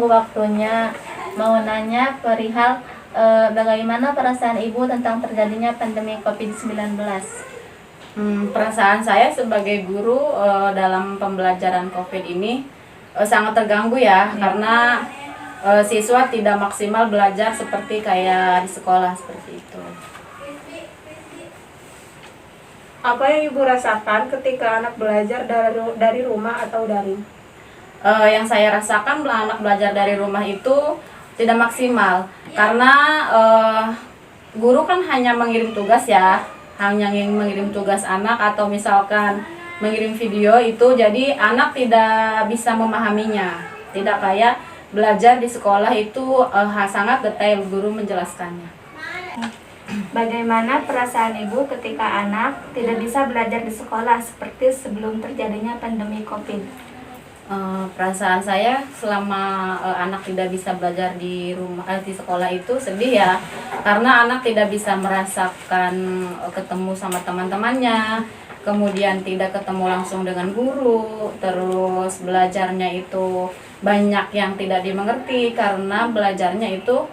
waktunya. Mau nanya perihal bagaimana perasaan Ibu tentang terjadinya pandemi COVID-19? Perasaan saya sebagai guru dalam pembelajaran COVID ini sangat terganggu ya, karena siswa tidak maksimal belajar seperti kayak di sekolah seperti itu. Apa yang Ibu rasakan ketika anak belajar dari rumah atau daring? Yang saya rasakan anak belajar dari rumah itu tidak maksimal, karena guru kan hanya mengirim tugas ya, hanya mengirim tugas anak atau misalkan mengirim video itu, jadi anak tidak bisa memahaminya. Tidak kayak belajar di sekolah itu sangat detail guru menjelaskannya. Bagaimana perasaan Ibu ketika anak tidak bisa belajar di sekolah seperti sebelum terjadinya pandemi COVID? Perasaan saya selama anak tidak bisa belajar di rumah di sekolah itu sedih ya, karena anak tidak bisa merasakan ketemu sama teman-temannya, kemudian tidak ketemu langsung dengan guru, terus belajarnya itu banyak yang tidak dimengerti karena belajarnya itu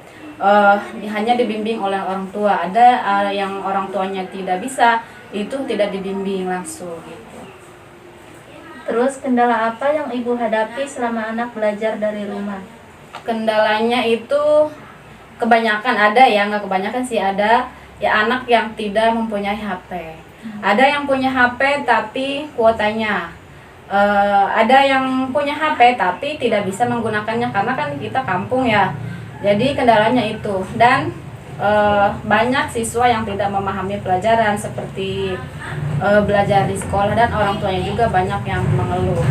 hanya dibimbing oleh orang tua. Ada yang orang tuanya tidak bisa, itu tidak dibimbing langsung gitu. Terus kendala apa yang Ibu hadapi selama anak belajar dari rumah? Kendalanya itu kebanyakan ada ya, nggak kebanyakan sih, ada ya anak yang tidak mempunyai HP. Ada yang punya HP tapi kuotanya. Ada yang punya HP tapi tidak bisa menggunakannya karena kan kita kampung ya. Jadi kendalanya itu, dan banyak siswa yang tidak memahami pelajaran seperti belajar di sekolah, dan orang tuanya juga banyak yang mengeluh.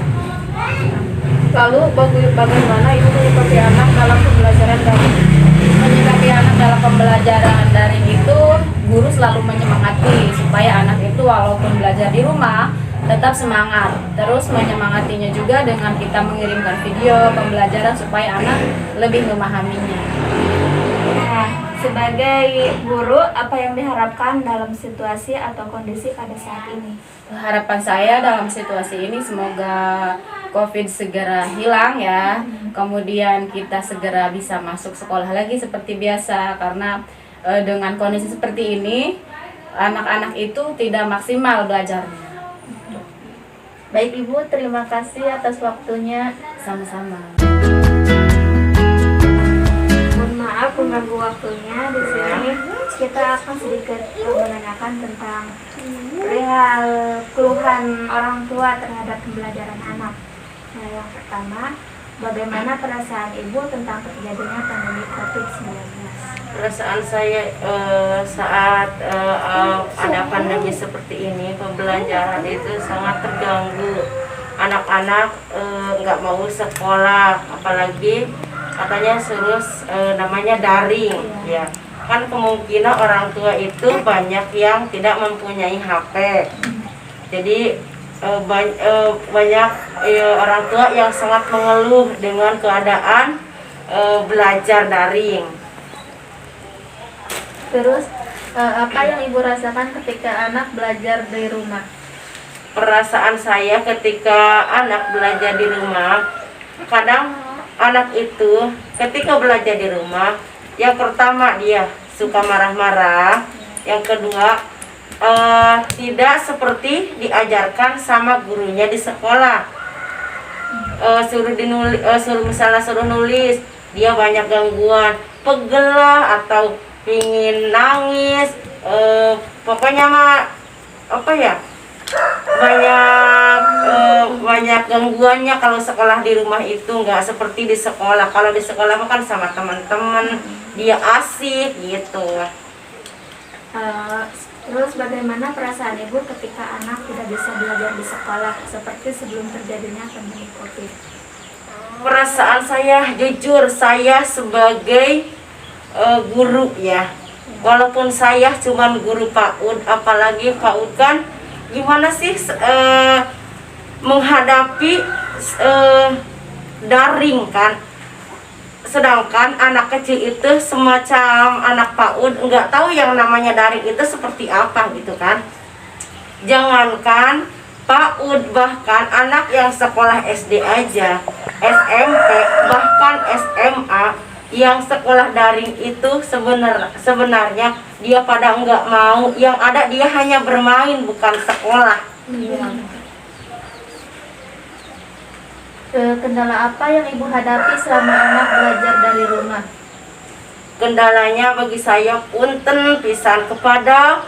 Lalu bagaimana Ibu menyikapi anak dalam pembelajaran daring? Menyikapi anak dalam pembelajaran daring itu, guru selalu menyemangati supaya anak itu walaupun belajar di rumah tetap semangat. Terus menyemangatinya juga dengan kita mengirimkan video pembelajaran supaya anak lebih memahaminya. Nah, sebagai guru, apa yang diharapkan dalam situasi atau kondisi pada saat ini? Harapan saya dalam situasi ini semoga COVID segera hilang ya. Kemudian kita segera bisa masuk sekolah lagi seperti biasa, karena dengan kondisi seperti ini anak-anak itu tidak maksimal belajarnya. Baik Ibu, terima kasih atas waktunya. Sama-sama. Mohon maaf mengganggu waktunya. Di sini kita akan sedikit menanyakan tentang perihal keluhan orang tua terhadap pembelajaran anak. Nah, yang pertama, bagaimana perasaan Ibu tentang terjadinya pandemi COVID-19? Perasaan saya saat ada pandemi seperti ini, pembelajaran itu sangat terganggu. Anak-anak nggak mau sekolah, apalagi katanya suruh namanya daring, ya. Kan kemungkinan orang tua itu banyak yang tidak mempunyai HP. Jadi banyak orang tua yang sangat mengeluh dengan keadaan belajar daring. Terus, apa yang Ibu rasakan ketika anak belajar di rumah? Perasaan saya ketika anak belajar di rumah, kadang anak itu ketika belajar di rumah, yang pertama dia suka marah-marah, yang kedua tidak seperti diajarkan sama gurunya di sekolah. Suruh nulis, dia banyak gangguan, pegel lah atau pingin nangis, pokoknya mah apa ya, banyak gangguannya. Kalau sekolah di rumah itu nggak seperti di sekolah. Kalau di sekolah mah kan sama teman-teman, dia asik gitu. Terus bagaimana perasaan Ibu ketika anak tidak bisa belajar di sekolah seperti sebelum terjadinya pandemi COVID? Perasaan saya, jujur saya sebagai guru ya, walaupun saya cuman guru PAUD, apalagi PAUD kan gimana sih menghadapi daring kan, sedangkan anak kecil itu semacam anak PAUD nggak tahu yang namanya daring itu seperti apa gitu kan. Jangankan PAUD, bahkan anak yang sekolah SD aja SMP bahkan SMA yang sekolah daring itu sebenarnya dia pada enggak mau, yang ada dia hanya bermain bukan sekolah. Kendala apa yang Ibu hadapi selama anak belajar dari rumah? Kendalanya bagi saya punten pisan kepada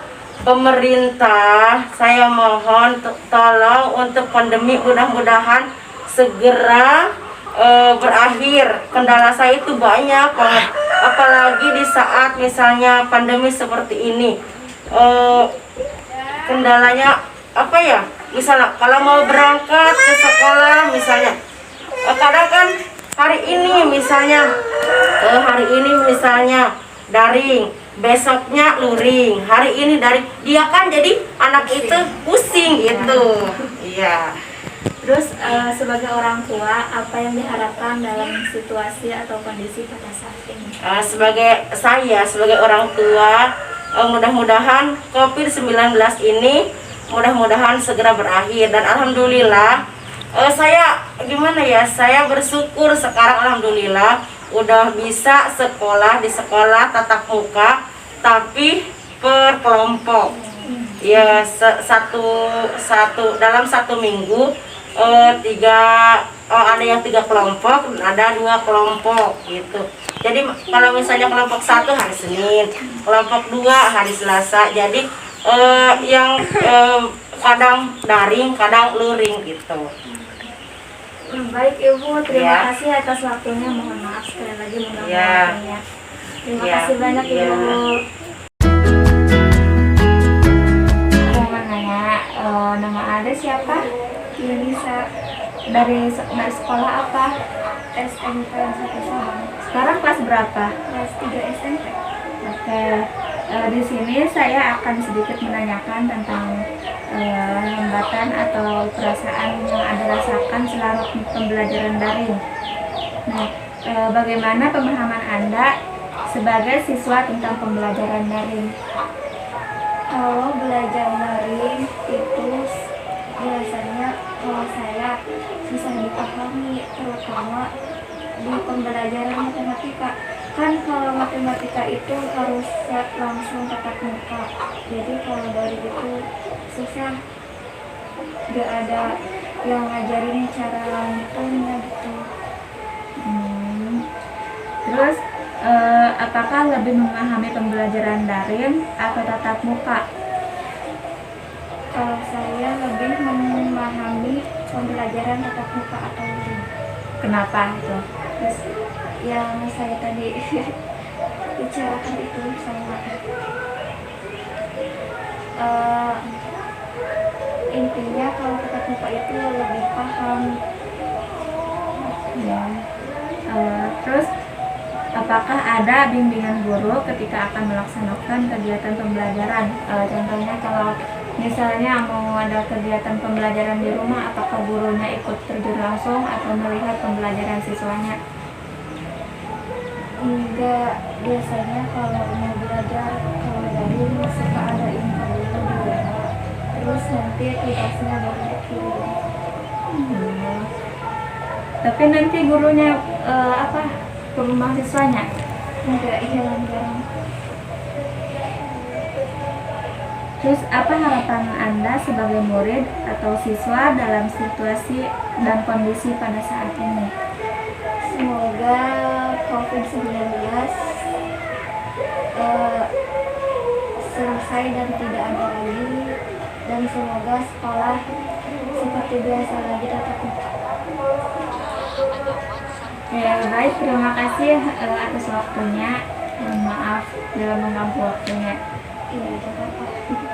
pemerintah, saya mohon tolong untuk pandemi mudah-mudahan segera berakhir. Kendala saya itu banyak banget, apalagi di saat misalnya pandemi seperti ini. Kendalanya apa ya, misalnya kalau mau berangkat ke sekolah misalnya, kadang kan hari ini misalnya daring, besoknya luring, hari ini daring, dia kan jadi anak itu pusing gitu. Iya. Terus sebagai orang tua, apa yang diharapkan dalam situasi atau kondisi pada saat ini? Sebagai orang tua, mudah-mudahan COVID-19 ini mudah-mudahan segera berakhir, dan alhamdulillah saya bersyukur sekarang alhamdulillah udah bisa sekolah di sekolah tatap muka tapi per kelompok. Ya dalam satu minggu ada yang 3 kelompok, ada 2 kelompok gitu. Jadi kalau misalnya kelompok 1 hari Senin, kelompok 2 hari Selasa. Jadi yang kadang daring, kadang luring gitu. Baik Ibu, terima kasih atas waktunya. Mohon maaf sekali lagi mengganggu. Terima kasih banyak Ibu. Mau nanya, nama Anda siapa? Yunisa. Dari sekolah apa? SMP 1 Sabang. Sekarang kelas berapa? Kelas 3 SMP. Oke. Di sini saya akan sedikit menanyakan tentang hambatan atau perasaan yang Anda rasakan selama pembelajaran daring. Nah, bagaimana pemahaman Anda sebagai siswa tentang pembelajaran daring? Kalau belajar daring itu biasanya kalau saya susah dipahami, terutama di pembelajaran matematika. Kan kalau matematika itu harus langsung tatap muka, jadi kalau dari itu susah, gak ada yang ngajarin cara ngitungnya gitu. Terus apakah lebih memahami pembelajaran daring atau tatap muka? Kalau saya lebih memahami pembelajaran tatap muka atau daring. Kenapa itu? Terus yang saya tadi bicarakan itu sama intinya kalau tatap muka itu lebih paham. Terus apakah ada bimbingan guru ketika akan melaksanakan kegiatan pembelajaran? Contohnya kalau misalnya mau ada kegiatan pembelajaran di rumah, apakah gurunya ikut terjun langsung atau melihat pembelajaran siswanya? Enggak, biasanya kalau mau belajar kalau dari suka ada info dulu di rumah, terus nanti tugasnya baru dikirim. Tapi nanti gurunya ke rumah siswanya? Enggak, jarang-jarang. Terus apa harapan Anda sebagai murid atau siswa dalam situasi dan kondisi pada saat ini? Semoga COVID-19 selesai dan tidak ada lagi, dan semoga sekolah seperti biasa lagi tatap muka. Ya, baik, terima kasih atas waktunya. Mohon maaf dalam mengganggu waktunya. Iya, tidak apa-apa.